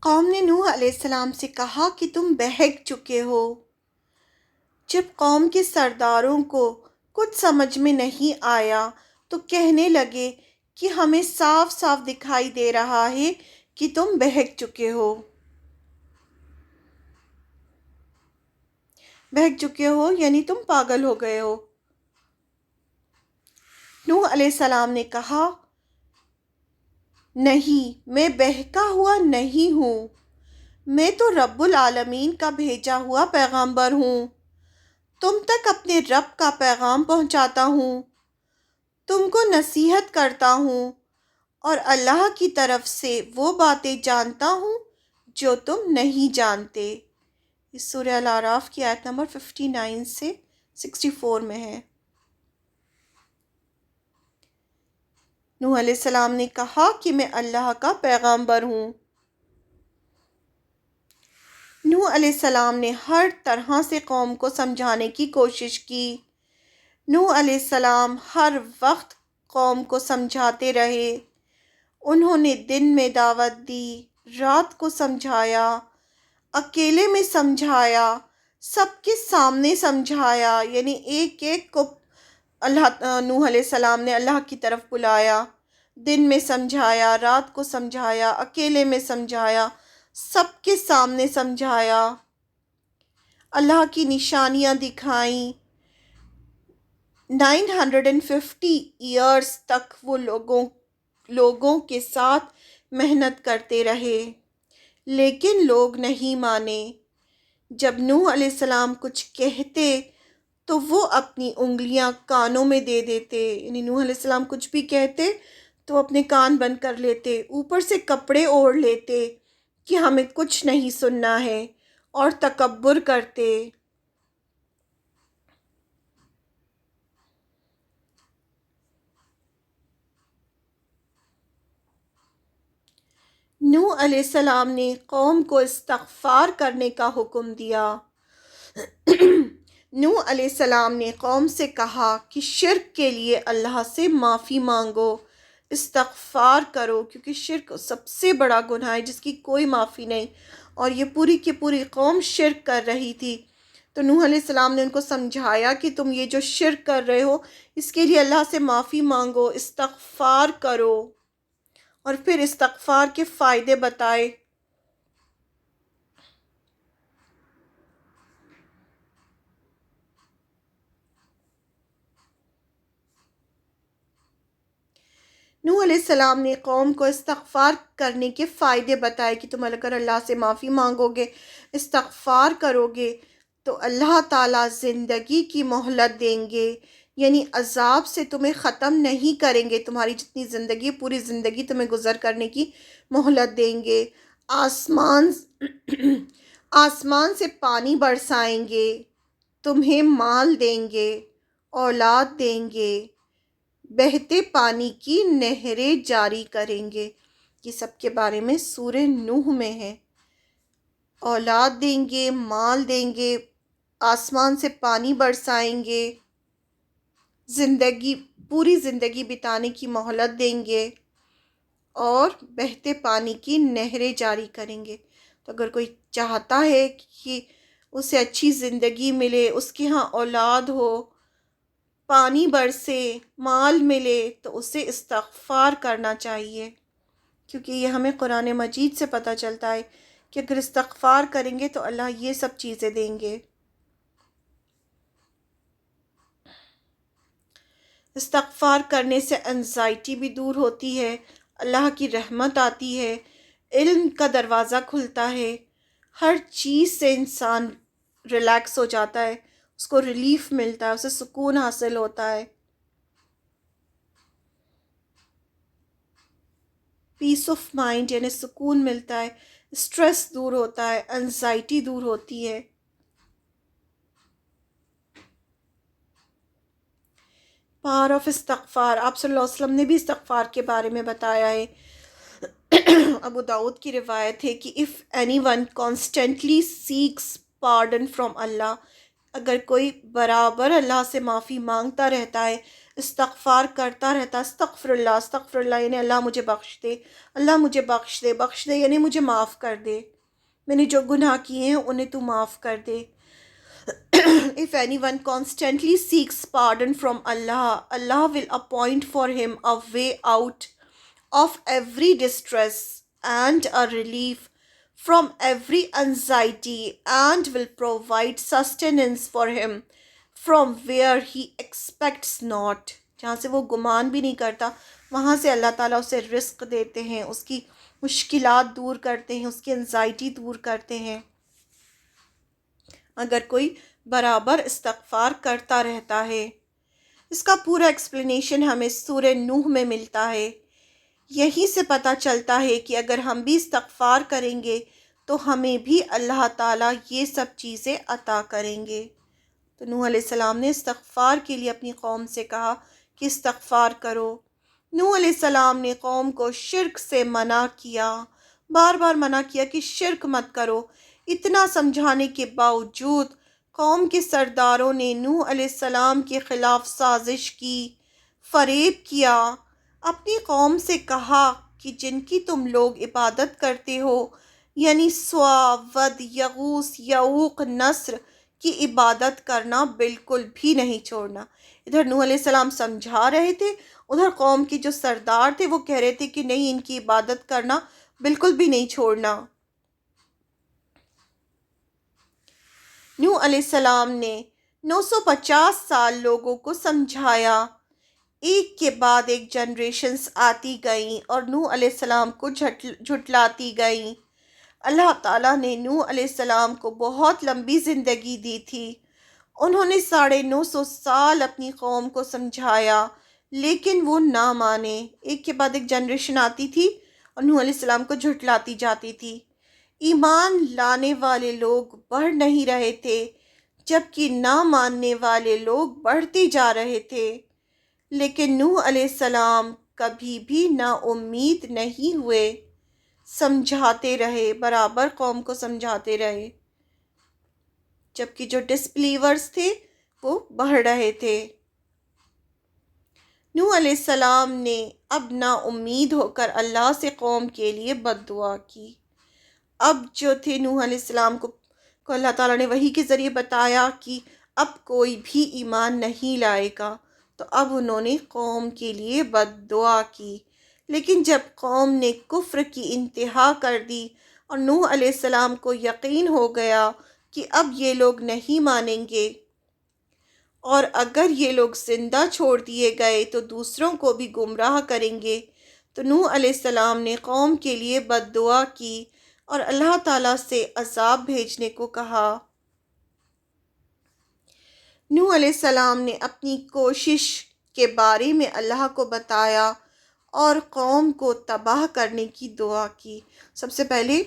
قوم نے نوح علیہ السلام سے کہا کہ تم بہک چکے ہو۔ جب قوم کے سرداروں کو کچھ سمجھ میں نہیں آیا تو کہنے لگے کہ ہمیں صاف صاف دکھائی دے رہا ہے کہ تم بہک چکے ہو۔ بہک چکے ہو یعنی تم پاگل ہو گئے ہو۔ نوح علیہ السلام نے کہا، نہیں، میں بہکا ہوا نہیں ہوں، میں تو رب العالمین کا بھیجا ہوا پیغمبر ہوں، تم تک اپنے رب کا پیغام پہنچاتا ہوں، تم کو نصیحت کرتا ہوں اور اللہ کی طرف سے وہ باتیں جانتا ہوں جو تم نہیں جانتے۔ اس سورہ الاعراف کی آیت نمبر 59 سے 64 میں ہے۔ نوح علیہ السلام نے کہا کہ میں اللہ کا پیغمبر ہوں۔ نوح علیہ السلام نے ہر طرح سے قوم کو سمجھانے کی کوشش کی۔ نوح علیہ السلام ہر وقت قوم کو سمجھاتے رہے۔ انہوں نے دن میں دعوت دی، رات کو سمجھایا، اکیلے میں سمجھایا، سب کے سامنے سمجھایا، یعنی ایک ایک کو نوح علیہ السلام نے اللہ کی طرف بلایا، دن میں سمجھایا، رات کو سمجھایا، اکیلے میں سمجھایا، سب کے سامنے سمجھایا، اللہ کی نشانیاں دکھائیں۔ 950 ایئرز تک وہ لوگوں کے ساتھ محنت کرتے رہے، لیکن لوگ نہیں مانے۔ جب نوح علیہ السلام کچھ کہتے تو وہ اپنی انگلیاں کانوں میں دے دیتے، یعنی نوح علیہ السلام کچھ بھی کہتے تو اپنے کان بند کر لیتے، اوپر سے کپڑے اوڑھ لیتے کہ ہمیں کچھ نہیں سننا ہے، اور تکبر کرتے۔ نوح علیہ السلام نے قوم کو استغفار کرنے کا حکم دیا۔ نوح علیہ السلام نے قوم سے کہا کہ شرک کے لیے اللہ سے معافی مانگو، استغفار کرو، کیونکہ شرک سب سے بڑا گناہ ہے جس کی کوئی معافی نہیں، اور یہ پوری کی پوری قوم شرک کر رہی تھی۔ تو نوح علیہ السلام نے ان کو سمجھایا کہ تم یہ جو شرک کر رہے ہو اس کے لیے اللہ سے معافی مانگو، استغفار کرو، اور پھر استغفار کے فائدے بتائے۔ نوح علیہ السلام نے قوم کو استغفار کرنے کے فائدے بتائے کہ تم اگر اللہ سے معافی مانگو گے، استغفار کرو گے تو اللہ تعالیٰ زندگی کی مہلت دیں گے، یعنی عذاب سے تمہیں ختم نہیں کریں گے، تمہاری جتنی زندگی پوری زندگی تمہیں گزر کرنے کی مہلت دیں گے، آسمان سے پانی برسائیں گے، تمہیں مال دیں گے، اولاد دیں گے، بہتے پانی کی نہریں جاری کریں گے۔ یہ سب کے بارے میں سورہ نوح میں ہے۔ اولاد دیں گے، مال دیں گے، آسمان سے پانی برسائیں گے، پوری زندگی بتانے کی مہلت دیں گے، اور بہتے پانی کی نہریں جاری کریں گے۔ تو اگر کوئی چاہتا ہے کہ اسے اچھی زندگی ملے، اس کے ہاں اولاد ہو، پانی برسے، مال ملے، تو اسے استغفار کرنا چاہیے، کیونکہ یہ ہمیں قرآن مجید سے پتہ چلتا ہے کہ اگر استغفار کریں گے تو اللہ یہ سب چیزیں دیں گے۔ استغفار کرنے سے انزائٹی بھی دور ہوتی ہے، اللہ کی رحمت آتی ہے، علم کا دروازہ کھلتا ہے، ہر چیز سے انسان ریلیکس ہو جاتا ہے، اس کو ریلیف ملتا ہے، اسے سکون حاصل ہوتا ہے، پیس آف مائنڈ یعنی سکون ملتا ہے، اسٹریس دور ہوتا ہے، انزائٹی دور ہوتی ہے۔ پاور آف استغفار، آپ صلی اللہ علیہ وسلم نے بھی استغفار کے بارے میں بتایا ہے۔ ابو داؤد کی روایت ہے کہ if anyone constantly seeks pardon from Allah، اگر کوئی برابر اللہ سے معافی مانگتا رہتا ہے، استغفار کرتا رہتا، استغفر اللہ یعنی اللہ مجھے بخش دے، اللہ مجھے بخش دے، بخش دے یعنی مجھے معاف کر دے، میں نے جو گناہ کیے ہیں انہیں تو معاف کر دے۔ If anyone constantly seeks pardon from Allah, Allah will appoint for him a way out of every distress and a relief from every anxiety, and will provide sustenance for him from where he expects not. جہاں سے وہ گمان بھی نہیں کرتا وہاں سے اللہ تعالیٰ اسے رزق دیتے ہیں، اس کی مشکلات دور کرتے ہیں، اس کی انزائٹی دور کرتے ہیں اگر کوئی برابر استغفار کرتا رہتا ہے۔ اس کا پورا ایکسپلینیشن ہمیں سورہ نوح میں ملتا ہے۔ یہیں سے پتہ چلتا ہے کہ اگر ہم بھی استغفار کریں گے تو ہمیں بھی اللہ تعالیٰ یہ سب چیزیں عطا کریں گے۔ تو نوح علیہ السلام نے استغفار کے لیے اپنی قوم سے کہا کہ استغفار کرو۔ نوح علیہ السلام نے قوم کو شرک سے منع کیا، بار بار منع کیا کہ شرک مت کرو۔ اتنا سمجھانے کے باوجود قوم کے سرداروں نے نوح علیہ السلام کے خلاف سازش کی، فریب کیا، اپنی قوم سے کہا کہ جن کی تم لوگ عبادت کرتے ہو یعنی سوا، ود، یغوث، یعوق، نصر کی عبادت کرنا بالکل بھی نہیں چھوڑنا۔ ادھر نوح علیہ السلام سمجھا رہے تھے، ادھر قوم کے جو سردار تھے وہ کہہ رہے تھے کہ نہیں، ان کی عبادت کرنا بالکل بھی نہیں چھوڑنا۔ نوح علیہ السلام نے 950 سال لوگوں کو سمجھایا، ایک کے بعد ایک جنریشنز آتی گئیں اور نوح علیہ السلام کو جھٹلاتی گئیں۔ اللہ تعالیٰ نے نوح علیہ السلام کو بہت لمبی زندگی دی تھی، انہوں نے 950 سال اپنی قوم کو سمجھایا لیکن وہ نہ مانے۔ ایک کے بعد ایک جنریشن آتی تھی اور نوح علیہ السلام کو جھٹلاتی جاتی تھی۔ ایمان لانے والے لوگ بڑھ نہیں رہے تھے جبکہ نہ ماننے والے لوگ بڑھتے جا رہے تھے، لیکن نوح علیہ السلام کبھی بھی نا امید نہیں ہوئے، سمجھاتے رہے، برابر قوم کو سمجھاتے رہے، جبکہ جو ڈسبلیورز تھے وہ بڑھ رہے تھے۔ نوح علیہ السلام نے اب نا امید ہو کر اللہ سے قوم کے لیے بد دعا کی۔ اب جو تھے نوح علیہ السلام کو اللہ تعالیٰ نے وحی کے ذریعے بتایا کہ اب کوئی بھی ایمان نہیں لائے گا، تو اب انہوں نے قوم کے لیے بد دعا کی۔ لیکن جب قوم نے کفر کی انتہا کر دی اور نوح علیہ السلام کو یقین ہو گیا کہ اب یہ لوگ نہیں مانیں گے اور اگر یہ لوگ زندہ چھوڑ دیے گئے تو دوسروں کو بھی گمراہ کریں گے، تو نوح علیہ السلام نے قوم کے لیے بد دعا کی اور اللہ تعالیٰ سے عذاب بھیجنے کو کہا۔ نوح علیہ السلام نے اپنی کوشش کے بارے میں اللہ کو بتایا اور قوم کو تباہ کرنے کی دعا کی۔ سب سے پہلے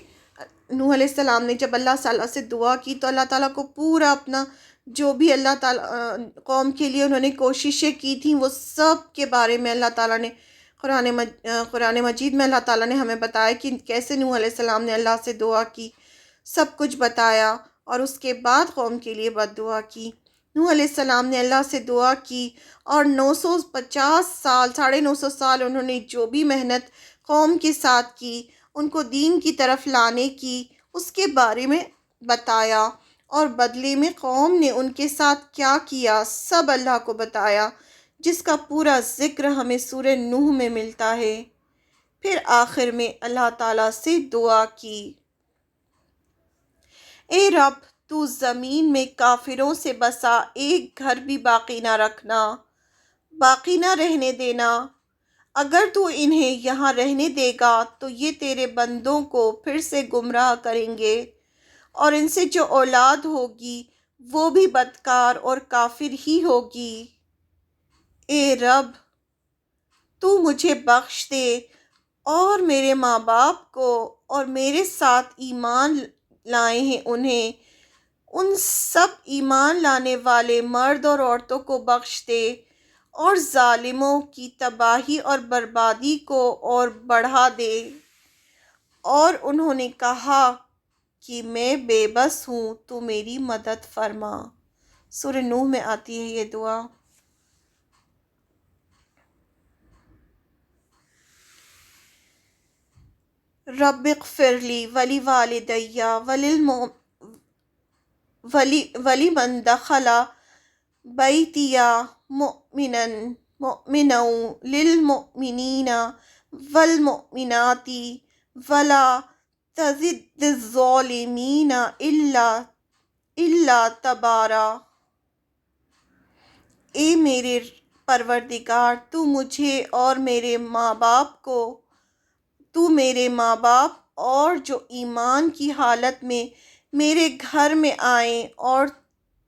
نوح علیہ السلام نے جب اللہ تعالیٰ سے دعا کی تو اللہ تعالیٰ کو پورا اپنا جو بھی اللہ تعالیٰ قوم کے لیے انہوں نے کوششیں کی تھیں وہ سب کے بارے میں اللہ تعالیٰ نے قرآن مجید میں اللہ تعالیٰ نے ہمیں بتایا کہ کیسے نوح علیہ السلام نے اللہ سے دعا کی، سب کچھ بتایا اور اس کے بعد قوم کے لیے بد دعا کی۔ نوح علیہ السلام نے اللہ سے دعا کی اور 950 سال 950 سال انہوں نے جو بھی محنت قوم کے ساتھ کی، ان کو دین کی طرف لانے کی، اس کے بارے میں بتایا اور بدلے میں قوم نے ان کے ساتھ کیا کیا سب اللہ کو بتایا، جس کا پورا ذکر ہمیں سورہ نوح میں ملتا ہے۔ پھر آخر میں اللہ تعالیٰ سے دعا کی، اے رب تو زمین میں کافروں سے بسا ایک گھر بھی باقی نہ رکھنا، باقی نہ رہنے دینا، اگر تو انہیں یہاں رہنے دے گا تو یہ تیرے بندوں کو پھر سے گمراہ کریں گے اور ان سے جو اولاد ہوگی وہ بھی بدکار اور کافر ہی ہوگی۔ اے رب تو مجھے بخش دے اور میرے ماں باپ کو اور میرے ساتھ ایمان لائے ہیں انہیں، ان سب ایمان لانے والے مرد اور عورتوں کو بخش دے اور ظالموں کی تباہی اور بربادی کو اور بڑھا دے۔ اور انہوں نے کہا کہ میں بے بس ہوں، تو میری مدد فرما۔ سورہ نوح میں آتی ہے یہ دعا۔ رب اغفر لی ولی والدیہ ولی من دخل بیتیا مؤمنا للمؤمنین والمؤمنات ولا تزد الظالمین الا تبارا۔ اے میرے پروردگار، تو مجھے اور میرے ماں باپ اور جو ایمان کی حالت میں میرے گھر میں آئیں اور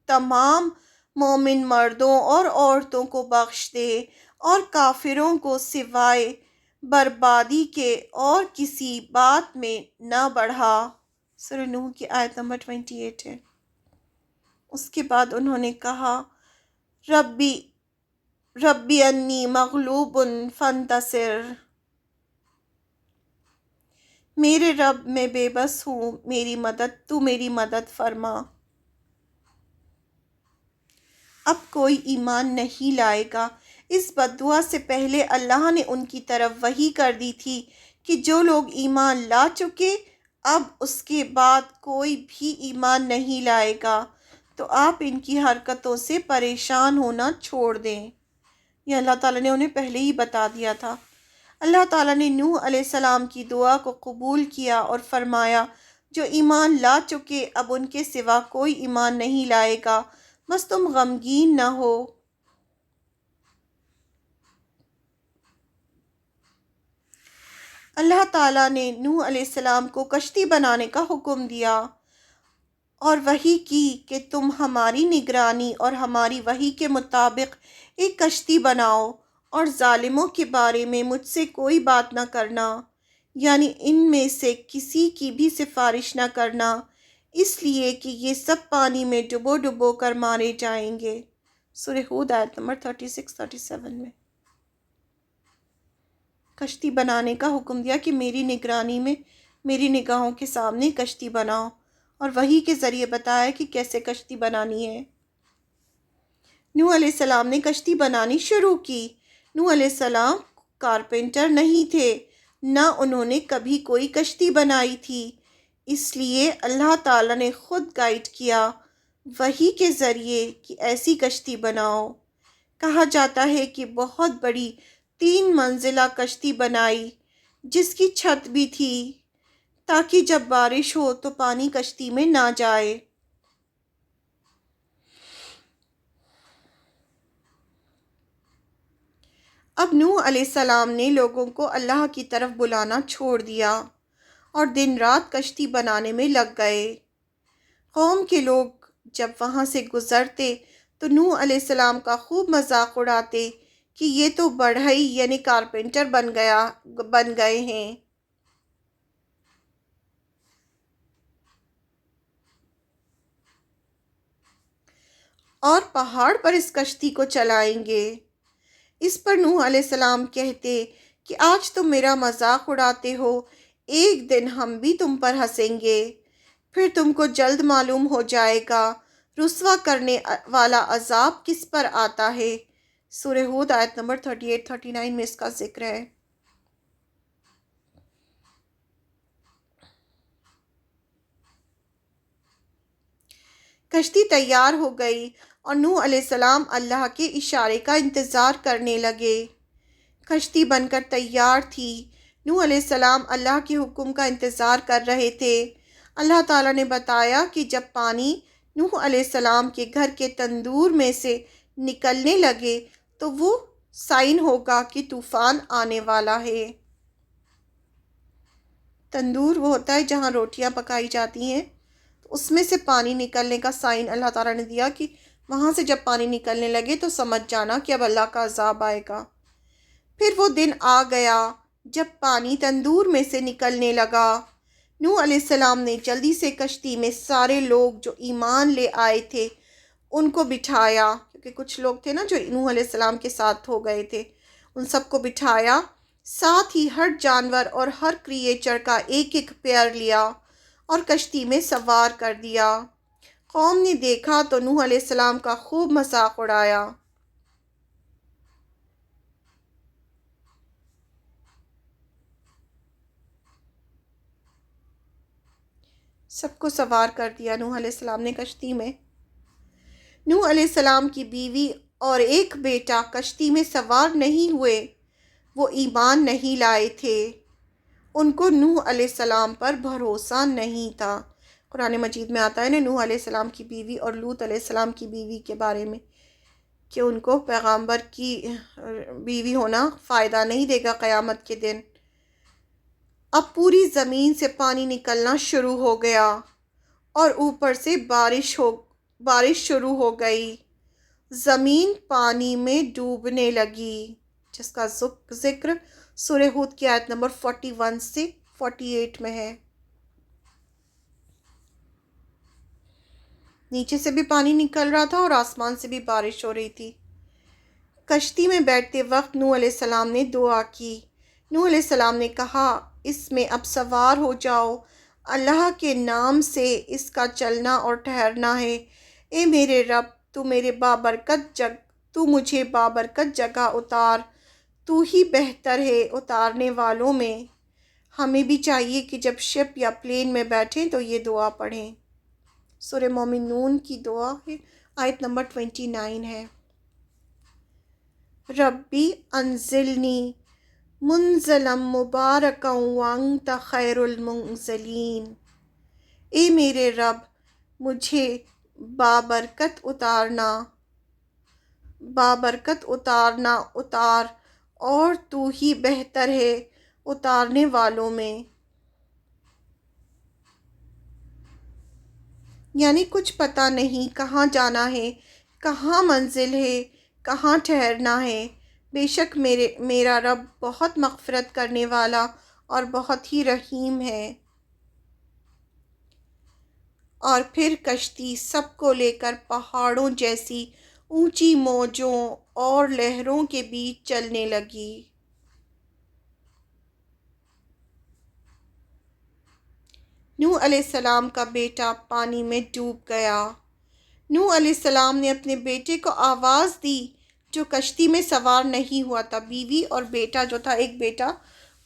تمام مومن مردوں اور عورتوں کو بخش دے، اور کافروں کو سوائے بربادی کے اور کسی بات میں نہ بڑھا۔ سورہ نوح کی آیت نمبر 28 ہے۔ اس کے بعد انہوں نے کہا ربی انی مغلوب فانتصر، میرے رب میں بے بس ہوں، تو میری مدد فرما۔ اب کوئی ایمان نہیں لائے گا۔ اس بددعا سے پہلے اللہ نے ان کی طرف وحی کر دی تھی کہ جو لوگ ایمان لا چکے اب اس کے بعد کوئی بھی ایمان نہیں لائے گا، تو آپ ان کی حرکتوں سے پریشان ہونا چھوڑ دیں۔ یہ اللہ تعالیٰ نے انہیں پہلے ہی بتا دیا تھا۔ اللہ تعالیٰ نے نوح علیہ السلام کی دعا کو قبول کیا اور فرمایا جو ایمان لا چکے اب ان کے سوا کوئی ایمان نہیں لائے گا، بس تم غمگین نہ ہو۔ اللہ تعالیٰ نے نوح علیہ السلام کو کشتی بنانے کا حکم دیا اور وحی کی کہ تم ہماری نگرانی اور ہماری وحی کے مطابق ایک کشتی بناؤ اور ظالموں کے بارے میں مجھ سے کوئی بات نہ کرنا، یعنی ان میں سے کسی کی بھی سفارش نہ کرنا، اس لیے کہ یہ سب پانی میں ڈبو کر مارے جائیں گے۔ سورہ ہود آیت نمبر 36-37 میں کشتی بنانے کا حکم دیا کہ میری نگرانی میں میری نگاہوں کے سامنے کشتی بناؤ، اور وحی کے ذریعے بتایا کہ کیسے کشتی بنانی ہے۔ نوح علیہ السلام نے کشتی بنانی شروع کی۔ نوح علیہ السلام کارپینٹر نہیں تھے، نہ انہوں نے کبھی کوئی کشتی بنائی تھی، اس لیے اللہ تعالیٰ نے خود گائیڈ کیا وحی کے ذریعے کہ ایسی کشتی بناؤ۔ کہا جاتا ہے کہ بہت بڑی 3 منزلہ کشتی بنائی جس کی چھت بھی تھی تاکہ جب بارش ہو تو پانی کشتی میں نہ جائے۔ اب نوح علیہ السلام نے لوگوں کو اللہ کی طرف بلانا چھوڑ دیا اور دن رات کشتی بنانے میں لگ گئے۔ قوم کے لوگ جب وہاں سے گزرتے تو نوح علیہ السلام کا خوب مذاق اڑاتے کہ یہ تو بڑھئی یعنی کارپینٹر بن گئے ہیں، اور پہاڑ پر اس کشتی کو چلائیں گے۔ اس پر نوح علیہ السلام کہتے کہ آج تم میرا مذاق اڑاتے ہو، ایک دن ہم بھی تم پر ہنسیں گے، پھر تم کو جلد معلوم ہو جائے گا رسوا کرنے والا عذاب کس پر آتا ہے۔ سورہ ہود آیت نمبر 38-39 میں اس کا ذکر ہے۔ کشتی تیار ہو گئی اور نوح علیہ السلام اللہ کے اشارے کا انتظار کرنے لگے۔ کشتی بن کر تیار تھی۔ نوح علیہ السلام اللہ کے حکم کا انتظار کر رہے تھے۔ اللہ تعالیٰ نے بتایا کہ جب پانی نوح علیہ السلام کے گھر کے تندور میں سے نکلنے لگے تو وہ سائن ہوگا کہ طوفان آنے والا ہے۔ تندور وہ ہوتا ہے جہاں روٹیاں پکائی جاتی ہیں، تو اس میں سے پانی نکلنے کا سائن اللہ تعالیٰ نے دیا کہ وہاں سے جب پانی نکلنے لگے تو سمجھ جانا کہ اب اللہ کا عذاب آئے گا۔ پھر وہ دن آ گیا جب پانی تندور میں سے نکلنے لگا۔ نوح علیہ السلام نے جلدی سے کشتی میں سارے لوگ جو ایمان لے آئے تھے ان کو بٹھایا، کیونکہ کچھ لوگ تھے نا جو نوح علیہ السلام کے ساتھ ہو گئے تھے، ان سب کو بٹھایا، ساتھ ہی ہر جانور اور ہر کریچر کا ایک ایک پیر لیا اور کشتی میں سوار کر دیا۔ قوم نے دیکھا تو نوح علیہ السلام کا خوب مذاق اڑایا۔ سب کو سوار کر دیا نوح علیہ السلام نے کشتی میں۔ نوح علیہ السلام کی بیوی اور ایک بیٹا کشتی میں سوار نہیں ہوئے، وہ ایمان نہیں لائے تھے، ان کو نوح علیہ السلام پر بھروسہ نہیں تھا۔ قرآن مجید میں آتا ہے نا نوح علیہ السلام کی بیوی اور لوط علیہ السلام کی بیوی کے بارے میں کہ ان کو پیغمبر کی بیوی ہونا فائدہ نہیں دے گا قیامت کے دن۔ اب پوری زمین سے پانی نکلنا شروع ہو گیا اور اوپر سے بارش شروع ہو گئی، زمین پانی میں ڈوبنے لگی، جس کا ذکر سورہ ہود کی آیت نمبر 41 سے 48 میں ہے۔ نیچے سے بھی پانی نکل رہا تھا اور آسمان سے بھی بارش ہو رہی تھی۔ کشتی میں بیٹھتے وقت نوح علیہ السلام نے دعا کی۔ نوح علیہ السلام نے کہا، اس میں اب سوار ہو جاؤ، اللہ کے نام سے اس کا چلنا اور ٹھہرنا ہے۔ اے میرے رب، تو مجھے بابرکت جگہ اتار، تو ہی بہتر ہے اتارنے والوں میں۔ ہمیں بھی چاہیے کہ جب شپ یا پلین میں بیٹھیں تو یہ دعا پڑھیں۔ سورہ مومنون کی دعا ہے، آیت نمبر 29 ہے۔ ربی انزلنی منزلا مبارکا وانت خیر المنزلین۔ اے میرے رب، مجھے بابرکت اتارنا اتار، اور تو ہی بہتر ہے اتارنے والوں میں۔ یعنی کچھ پتہ نہیں کہاں جانا ہے، کہاں منزل ہے، کہاں ٹھہرنا ہے۔ بے شک میرا رب بہت مغفرت کرنے والا اور بہت ہی رحیم ہے۔ اور پھر کشتی سب کو لے کر پہاڑوں جیسی اونچی موجوں اور لہروں کے بیچ چلنے لگی۔ نوح علیہ السلام کا بیٹا پانی میں ڈوب گیا۔ نوح علیہ السلام نے اپنے بیٹے کو آواز دی جو کشتی میں سوار نہیں ہوا تھا۔ بیوی اور بیٹا جو تھا، ایک بیٹا،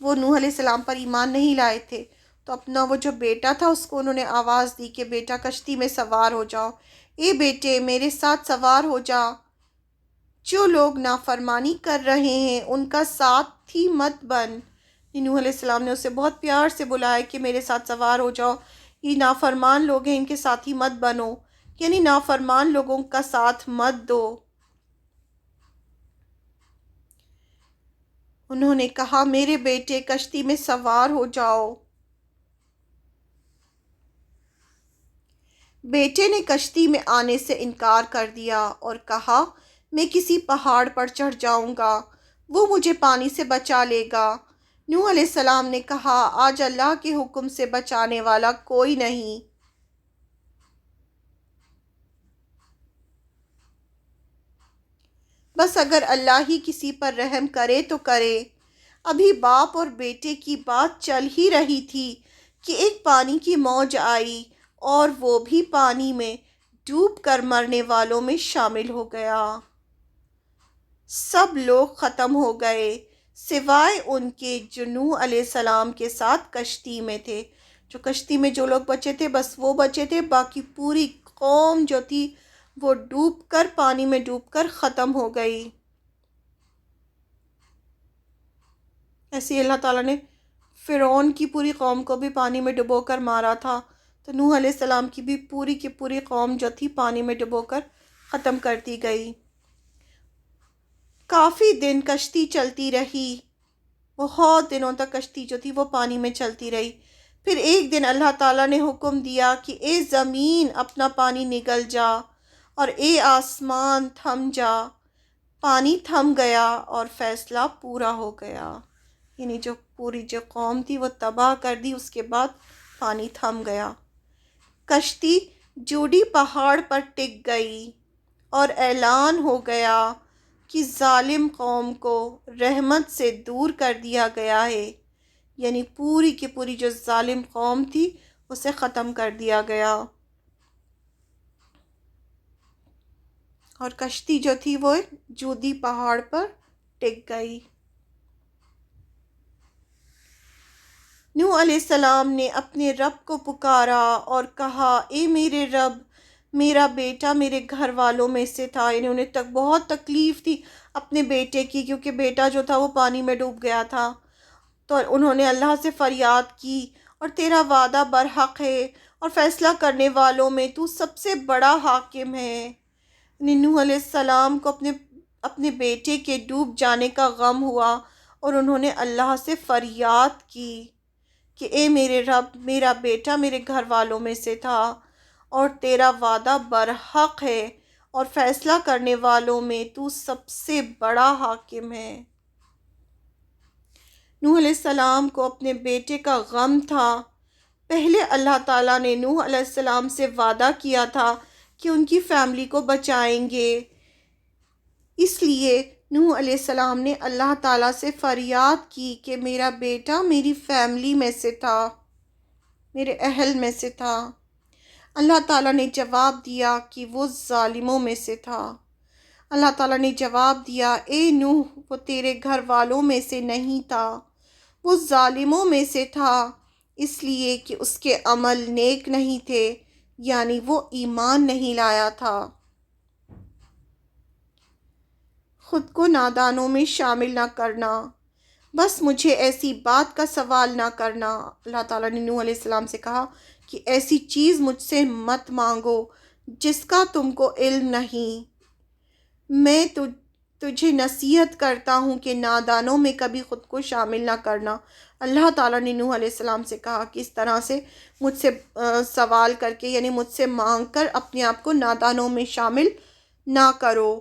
وہ نوح علیہ السلام پر ایمان نہیں لائے تھے، تو اپنا وہ جو بیٹا تھا اس کو انہوں نے آواز دی کہ بیٹا کشتی میں سوار ہو جاؤ، اے بیٹے میرے ساتھ سوار ہو جا، جو لوگ نافرمانی کر رہے ہیں ان کا ساتھی مت بن۔ نوح علیہ السلام نے اسے بہت پیار سے بلایا کہ میرے ساتھ سوار ہو جاؤ، یہ نافرمان لوگ ہیں، ان کے ساتھی مت بنو، یعنی نافرمان لوگوں کا ساتھ مت دو۔ انہوں نے کہا، میرے بیٹے کشتی میں سوار ہو جاؤ۔ بیٹے نے کشتی میں آنے سے انکار کر دیا اور کہا، میں کسی پہاڑ پر چڑھ جاؤں گا، وہ مجھے پانی سے بچا لے گا۔ نوح علیہ السلام نے کہا، آج اللہ کے حکم سے بچانے والا کوئی نہیں۔ بس اگر اللہ ہی کسی پر رحم کرے تو کرے۔ ابھی باپ اور بیٹے کی بات چل ہی رہی تھی کہ ایک پانی کی موج آئی اور وہ بھی پانی میں ڈوب کر مرنے والوں میں شامل ہو گیا۔ سب لوگ ختم ہو گئے سوائے ان کے جو نوح علیہ السلام کے ساتھ کشتی میں تھے۔ جو کشتی میں جو لوگ بچے تھے بس وہ بچے تھے، باقی پوری قوم جو تھی وہ پانی میں ڈوب کر ختم ہو گئی۔ ایسے اللہ تعالیٰ نے فرعون کی پوری قوم کو بھی پانی میں ڈبو کر مارا تھا، تو نوح علیہ السلام کی بھی پوری کی پوری قوم جو تھی پانی میں ڈبو کر ختم کر دی گئی۔ کافی دن کشتی چلتی رہی، بہت دنوں تک کشتی جو تھی وہ پانی میں چلتی رہی۔ پھر ایک دن اللہ تعالیٰ نے حکم دیا کہ اے زمین اپنا پانی نگل جا، اور اے آسمان تھم جا۔ پانی تھم گیا اور فیصلہ پورا ہو گیا، یعنی جو پوری جو قوم تھی وہ تباہ کر دی، اس کے بعد پانی تھم گیا۔ کشتی جوڈی پہاڑ پر ٹک گئی اور اعلان ہو گیا کہ ظالم قوم کو رحمت سے دور کر دیا گیا ہے، یعنی پوری کی پوری جو ظالم قوم تھی اسے ختم کر دیا گیا، اور کشتی جو تھی وہ جودی پہاڑ پر ٹک گئی۔ نوح علیہ السلام نے اپنے رب کو پکارا اور کہا، اے میرے رب، میرا بیٹا میرے گھر والوں میں سے تھا، یعنی انہیں بہت تکلیف تھی اپنے بیٹے کی، کیونکہ بیٹا جو تھا وہ پانی میں ڈوب گیا تھا۔ تو انہوں نے اللہ سے فریاد کی، اور تیرا وعدہ برحق ہے، اور فیصلہ کرنے والوں میں تو سب سے بڑا حاکم ہے۔ یعنی نوح علیہ السلام کو اپنے بیٹے کے ڈوب جانے کا غم ہوا، اور انہوں نے اللہ سے فریاد کی کہ اے میرے رب، میرا بیٹا میرے گھر والوں میں سے تھا، اور تیرا وعدہ برحق ہے، اور فیصلہ کرنے والوں میں تو سب سے بڑا حاکم ہے۔ نوح علیہ السلام کو اپنے بیٹے کا غم تھا۔ پہلے اللہ تعالیٰ نے نوح علیہ السلام سے وعدہ کیا تھا کہ ان کی فیملی کو بچائیں گے، اس لیے نوح علیہ السلام نے اللہ تعالیٰ سے فریاد کی کہ میرا بیٹا میری فیملی میں سے تھا، میرے اہل میں سے تھا۔ اللہ تعالیٰ نے جواب دیا کہ وہ ظالموں میں سے تھا۔ اللہ تعالیٰ نے جواب دیا، اے نوح، وہ تیرے گھر والوں میں سے نہیں تھا، وہ ظالموں میں سے تھا، اس لیے کہ اس کے عمل نیک نہیں تھے، یعنی وہ ایمان نہیں لایا تھا۔ خود کو نادانوں میں شامل نہ کرنا، بس مجھے ایسی بات کا سوال نہ کرنا۔ اللہ تعالیٰ نے نوح علیہ السلام سے کہا کہ ایسی چیز مجھ سے مت مانگو جس کا تم کو علم نہیں۔ میں تجھے نصیحت کرتا ہوں کہ نادانوں میں کبھی خود کو شامل نہ کرنا۔ اللہ تعالیٰ نے نوح علیہ السلام سے کہا کہ اس طرح سے مجھ سے سوال کر کے، یعنی مجھ سے مانگ کر اپنے آپ کو نادانوں میں شامل نہ کرو۔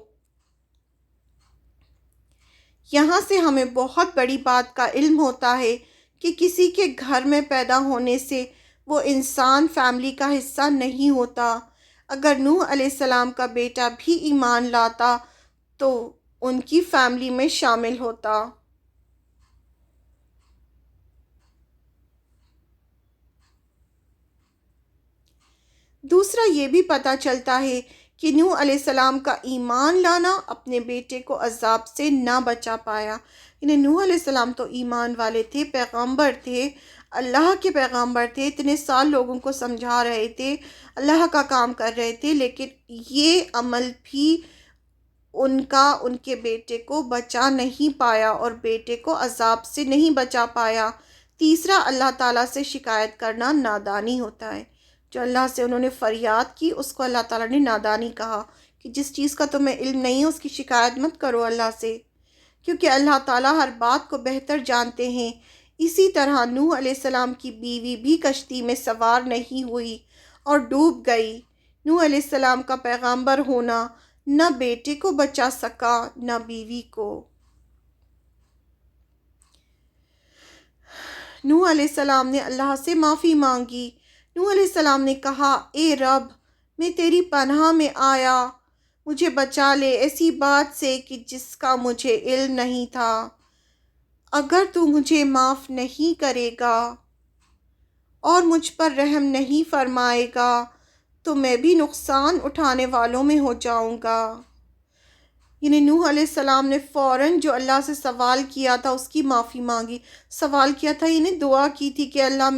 یہاں سے ہمیں بہت بڑی بات کا علم ہوتا ہے کہ کسی کے گھر میں پیدا ہونے سے وہ انسان فیملی کا حصہ نہیں ہوتا۔ اگر نوح علیہ السلام کا بیٹا بھی ایمان لاتا تو ان کی فیملی میں شامل ہوتا۔ دوسرا یہ بھی پتہ چلتا ہے کہ نوح علیہ السلام کا ایمان لانا اپنے بیٹے کو عذاب سے نہ بچا پایا۔ یعنی نوح علیہ السلام تو ایمان والے تھے، پیغمبر تھے، اللہ کے پیغمبر تھے، اتنے سال لوگوں کو سمجھا رہے تھے، اللہ کا کام کر رہے تھے، لیکن یہ عمل بھی ان کے بیٹے کو بچا نہیں پایا، اور بیٹے کو عذاب سے نہیں بچا پایا۔ تیسرا، اللہ تعالیٰ سے شکایت کرنا نادانی ہوتا ہے۔ جو اللہ سے انہوں نے فریاد کی، اس کو اللہ تعالیٰ نے نادانی کہا کہ جس چیز کا تمہیں علم نہیں ہے اس کی شکایت مت کرو اللہ سے، کیونکہ اللہ تعالیٰ ہر بات کو بہتر جانتے ہیں۔ اسی طرح نوح علیہ السلام کی بیوی بھی کشتی میں سوار نہیں ہوئی اور ڈوب گئی۔ نوح علیہ السلام کا پیغمبر ہونا نہ بیٹے کو بچا سکا نہ بیوی کو۔ نوح علیہ السلام نے اللہ سے معافی مانگی۔ نوح علیہ السلام نے کہا، اے رب، میں تیری پناہ میں آیا، مجھے بچا لے ایسی بات سے کہ جس کا مجھے علم نہیں تھا۔ اگر تو مجھے معاف نہیں کرے گا اور مجھ پر رحم نہیں فرمائے گا تو میں بھی نقصان اٹھانے والوں میں ہو جاؤں گا۔ یعنی نوح علیہ السلام نے فوراً جو اللہ سے سوال کیا تھا اس کی معافی مانگی۔ سوال کیا تھا، یعنی دعا کی تھی کہ اللہ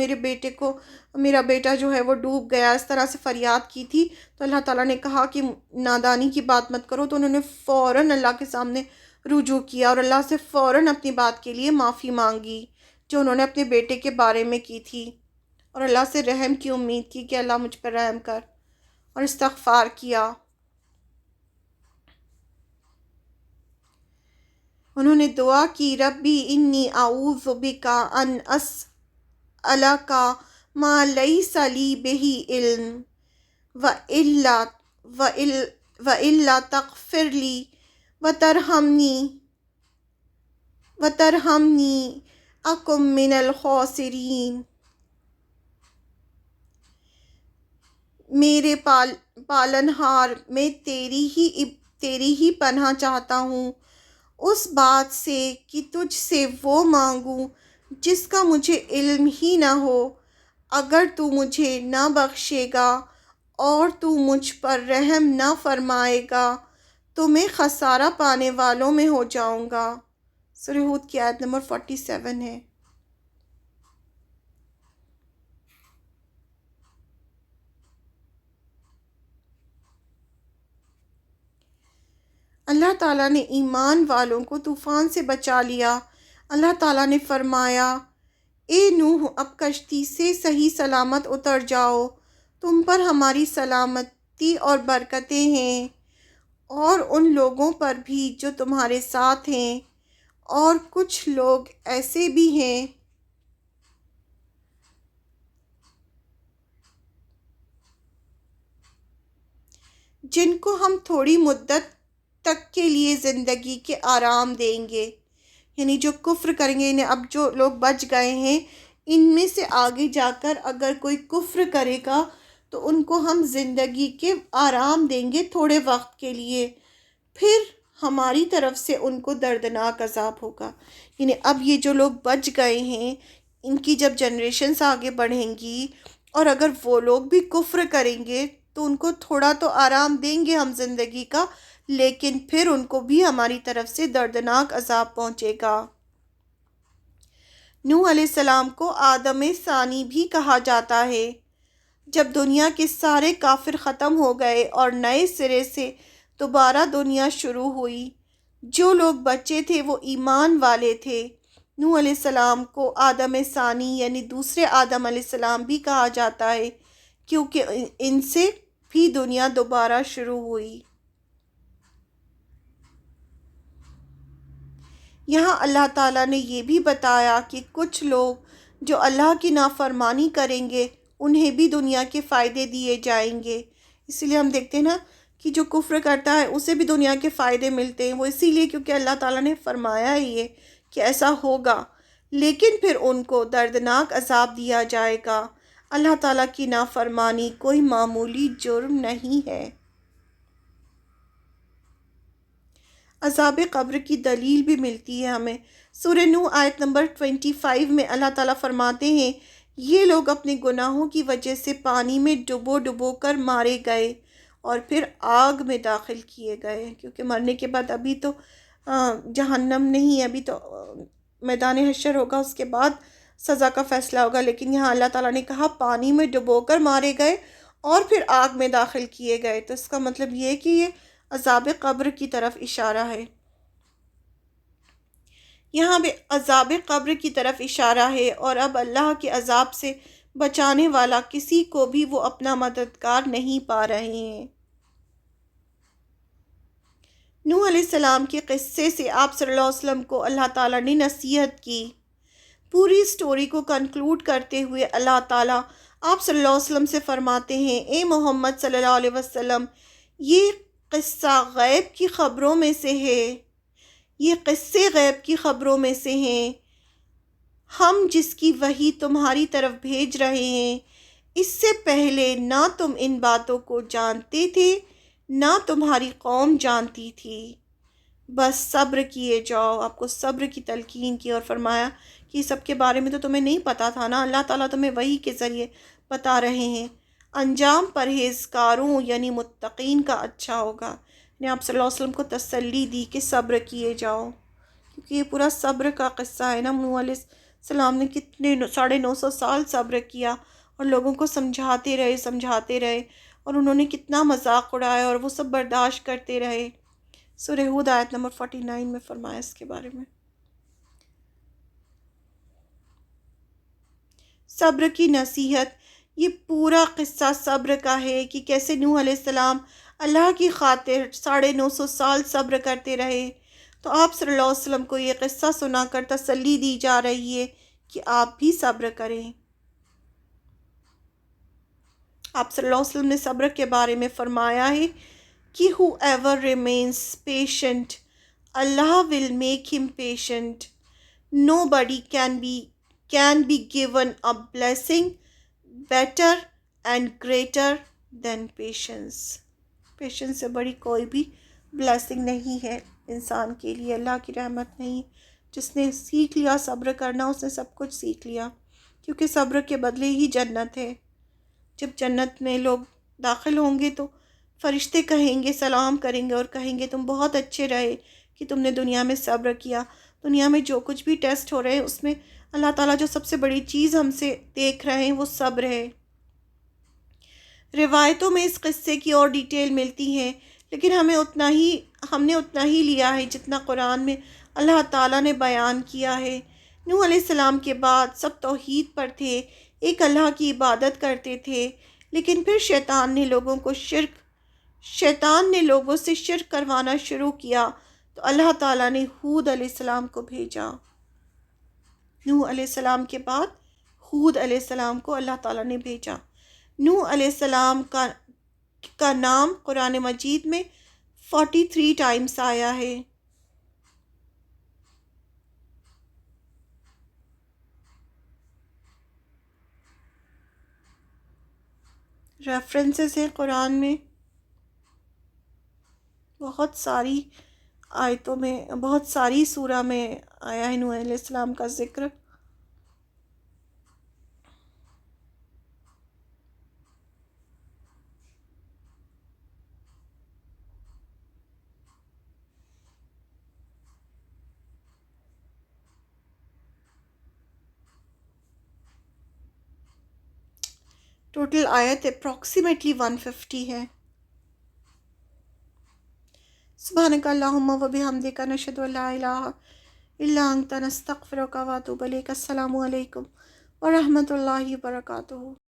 میرا بیٹا جو ہے وہ ڈوب گیا، اس طرح سے فریاد کی تھی۔ تو اللہ تعالیٰ نے کہا کہ نادانی کی بات مت کرو، تو انہوں نے فوراً اللہ کے سامنے رجوع کیا اور اللہ سے فوراً اپنی بات کے لیے معافی مانگی جو انہوں نے اپنے بیٹے کے بارے میں کی تھی، اور اللہ سے رحم کی امید کی کہ اللہ مجھ پر رحم کر، اور استغفار کیا۔ انہوں نے دعا کی، ربی انی اعوذ بک ان اسألک ما لیس لی بہ علم وإلا تغفر لی وترحمنی اکن من الخاسرین۔ میرے پالنہار، میں تیری ہی پناہ چاہتا ہوں اس بات سے کہ تجھ سے وہ مانگوں جس کا مجھے علم ہی نہ ہو۔ اگر تو مجھے نہ بخشے گا اور تو مجھ پر رحم نہ فرمائے گا تو میں خسارہ پانے والوں میں ہو جاؤں گا۔ سورہ ہود کی آیت نمبر 47 ہے۔ اللہ تعالیٰ نے ایمان والوں کو طوفان سے بچا لیا۔ اللہ تعالیٰ نے فرمایا، اے نوح اب کشتی سے صحیح سلامت اتر جاؤ، تم پر ہماری سلامتی اور برکتیں ہیں، اور ان لوگوں پر بھی جو تمہارے ساتھ ہیں، اور کچھ لوگ ایسے بھی ہیں جن کو ہم تھوڑی مدت تک کے لیے زندگی کے آرام دیں گے۔ یعنی جو کفر کریں گے، یعنی اب جو لوگ بچ گئے ہیں، ان میں سے آگے جا کر اگر کوئی کفر کرے گا تو ان کو ہم زندگی کے آرام دیں گے تھوڑے وقت کے لیے، پھر ہماری طرف سے ان کو دردناک عذاب ہوگا۔ یعنی اب یہ جو لوگ بچ گئے ہیں، ان کی جب جنریشنز آگے بڑھیں گی اور اگر وہ لوگ بھی کفر کریں گے تو ان کو تھوڑا تو آرام دیں گے ہم زندگی کا، لیکن پھر ان کو بھی ہماری طرف سے دردناک عذاب پہنچے گا۔ نوح علیہ السلام کو آدم ثانی بھی کہا جاتا ہے۔ جب دنیا کے سارے کافر ختم ہو گئے اور نئے سرے سے دوبارہ دنیا شروع ہوئی، جو لوگ بچے تھے وہ ایمان والے تھے۔ نوح علیہ السلام کو آدم ثانی یعنی دوسرے آدم علیہ السلام بھی کہا جاتا ہے، کیونکہ ان سے بھی دنیا دوبارہ شروع ہوئی۔ یہاں اللہ تعالیٰ نے یہ بھی بتایا کہ کچھ لوگ جو اللہ کی نافرمانی کریں گے انہیں بھی دنیا کے فائدے دیے جائیں گے۔ اسی لیے ہم دیکھتے ہیں نا کہ جو کفر کرتا ہے اسے بھی دنیا کے فائدے ملتے ہیں، وہ اسی لیے کیونکہ اللہ تعالیٰ نے فرمایا ہی ہے کہ ایسا ہوگا، لیکن پھر ان کو دردناک عذاب دیا جائے گا۔ اللہ تعالیٰ کی نافرمانی کوئی معمولی جرم نہیں ہے۔ عذاب قبر کی دلیل بھی ملتی ہے ہمیں۔ سورہ نوح آیت نمبر 25 میں اللہ تعالیٰ فرماتے ہیں، یہ لوگ اپنے گناہوں کی وجہ سے پانی میں ڈبو ڈبو کر مارے گئے اور پھر آگ میں داخل کیے گئے، کیونکہ مرنے کے بعد ابھی تو جہنم نہیں ہے، ابھی تو میدان حشر ہوگا، اس کے بعد سزا کا فیصلہ ہوگا، لیکن یہاں اللہ تعالیٰ نے کہا پانی میں ڈبو کر مارے گئے اور پھر آگ میں داخل کیے گئے، تو اس کا مطلب یہ ہے کہ یہ عذاب قبر کی طرف اشارہ ہے۔ یہاں بھی عذاب قبر کی طرف اشارہ ہے، اور اب اللہ کے عذاب سے بچانے والا کسی کو بھی وہ اپنا مددگار نہیں پا رہے ہیں۔ نوح علیہ السلام کے قصے سے آپ صلی اللہ علیہ وسلم کو اللہ تعالیٰ نے نصیحت کی۔ پوری سٹوری کو کنکلوڈ کرتے ہوئے اللہ تعالیٰ آپ صلی اللہ علیہ وسلم سے فرماتے ہیں، اے محمد صلی اللہ علیہ وسلم، یہ قصہ غیب کی خبروں میں سے ہے، یہ قصے غیب کی خبروں میں سے ہیں، ہم جس کی وحی تمہاری طرف بھیج رہے ہیں، اس سے پہلے نہ تم ان باتوں کو جانتے تھے نہ تمہاری قوم جانتی تھی، بس صبر کیے جاؤ۔ آپ کو صبر کی تلقین کی اور فرمایا کہ سب کے بارے میں تو تمہیں نہیں پتا تھا نا، اللہ تعالیٰ تمہیں وحی کے ذریعے بتا رہے ہیں۔ انجام پرہیزکاروں یعنی متقین کا اچھا ہوگا۔ نے آپ صلی اللہ علیہ وسلم کو تسلی دی کہ صبر کیے جاؤ، کیونکہ یہ پورا صبر کا قصہ ہے نا۔ نوح علیہ السلام نے کتنے 950 سال صبر کیا اور لوگوں کو سمجھاتے رہے اور انہوں نے کتنا مذاق اڑایا اور وہ سب برداشت کرتے رہے۔ سورہ ہود آیت نمبر 49 میں فرمایا اس کے بارے میں۔ صبر کی نصیحت، یہ پورا قصہ صبر کا ہے کہ کیسے نوح علیہ السلام اللہ کی خاطر 950 سال صبر کرتے رہے۔ تو آپ صلی اللہ علیہ وسلم کو یہ قصہ سنا کر تسلی دی جا رہی ہے کہ آپ بھی صبر کریں۔ آپ صلی اللہ علیہ وسلم نے صبر کے بارے میں فرمایا ہے کہ whoever remains patient, Allah will make him patient. Nobody can be given a blessing better and greater than patience. Patience سے بڑی کوئی بھی بلیسنگ نہیں ہے انسان کے لیے، اللہ کی رحمت نہیں۔ جس نے سیکھ لیا صبر کرنا اس نے سب کچھ سیکھ لیا، کیونکہ صبر کے بدلے ہی جنت ہے۔ جب جنت میں لوگ داخل ہوں گے تو فرشتے کہیں گے، سلام کریں گے اور کہیں گے تم بہت اچھے رہے کہ تم نے دنیا میں صبر کیا۔ دنیا میں جو کچھ بھی ٹیسٹ ہو رہے ہیں اس میں اللہ تعالیٰ جو سب سے بڑی چیز ہم سے دیکھ رہے ہیں وہ صبر ہے۔ روایتوں میں اس قصے کی اور ڈیٹیل ملتی ہیں، لیکن ہمیں اتنا ہی ہم نے اتنا ہی لیا ہے جتنا قرآن میں اللہ تعالیٰ نے بیان کیا ہے۔ نوح علیہ السلام کے بعد سب توحید پر تھے، ایک اللہ کی عبادت کرتے تھے، لیکن پھر شیطان نے لوگوں سے شرک کروانا شروع کیا، تو اللہ تعالیٰ نے ہود علیہ السلام کو بھیجا۔ نوح علیہ السلام کے بعد ہود علیہ السلام کو اللہ تعالیٰ نے بھیجا۔ نوح علیہ السلام کا نام قرآن مجید میں 43 ٹائمز آیا ہے۔ ریفرنسز ہیں قرآن میں بہت ساری آیتوں میں، بہت ساری سورہ میں آیا ہے نوح علیہ السلام کا ذکر۔ ٹوٹل آیت اپروکسیمیٹلی 150 ہے۔ سبحانک اللہم و بحمدک نشہد ان لا الہ الا انت نستغفرک و نتوب الیک۔ السلام علیکم ورحمۃ اللہ وبرکاتہ۔